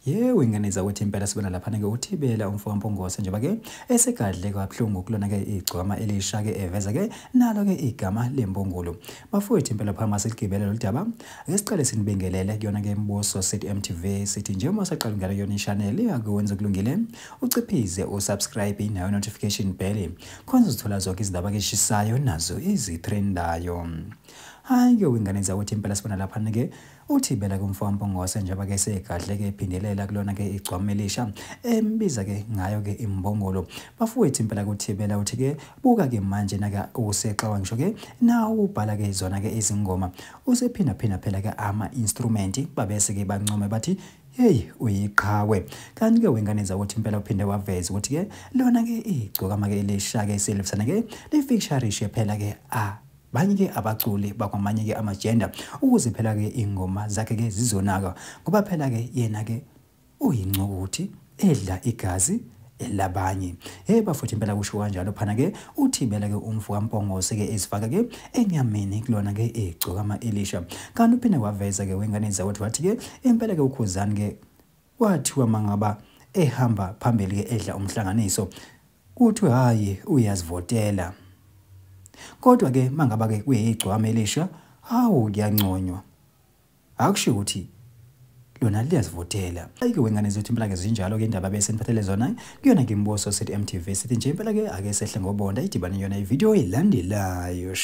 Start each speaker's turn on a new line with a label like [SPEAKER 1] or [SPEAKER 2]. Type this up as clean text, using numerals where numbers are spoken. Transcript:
[SPEAKER 1] Yebo ingane zakwethu impela sibona lapha ke uThibela umfowabo Mpongose njengoba ke esegadle kabuhlungu kulona ke igcwama elisha ke eveza ke nalo ke igama lempongolo. Bafowethu impela phama seligibele loludaba esicale sinibingelele kuyona ke imbuso sithi MTV sithi njengoba saqala ngalo yona ichannel akwenze kulungile uciphize usubscribe nayo notification bell khona uzithola zonke izindaba ke eshisayo nazo izitrendayo. Hayi ke ingane zakwethu impela sibona lapha ke uThibela kumfowabo Mpongose njengoba ke segadle ke iphindelela kulona ke igcwama elisha embiza ke ngayo ke imbongolo. Bafowethu impela kuThibela uthi ke buka ke manje naka usexawa ngisho ke nawo ubhala ke zona ke izingoma usephinda phela ke ama instrument babese ke bancome bathi hey uyiqhawe kanti ke wengane zakwethu impela uphinde waveza ukuthi ke lona ke igcokama ke elisha ke selifisana ke lifixturishe phela ke banye ke abaculi bakwamanye ke amagender ukuze phela ke ingoma zakhe ke zizonaka ngoba phela ke yena ke uyincokuthi edla igazi elabanye. Bafuthu impela kusho kanjalo phana ke uThibela ke umfowabo Mpongose ke ezifaka ke enyameni kulona ke igcokama elisha kanti uphinde waveza ke wengane zakwethu wathi ke impela ke uKhuzani ke wathiwa mangaba ehamba phambili ke edla umhlanganiso kuthi hayi uyazivotela. Kodwa ke mangaba ke kuyigcwama elisha hawu kuyanconywa akusho ukuthi lona liyazivotela. Ayike wengane zethu impela ke zinjalo ke indaba bese niphathele zona kuyona ke imbuso sithi MTV sithi nje impela ke ake sehle ngobonda idibane yona ivideo elandelayo.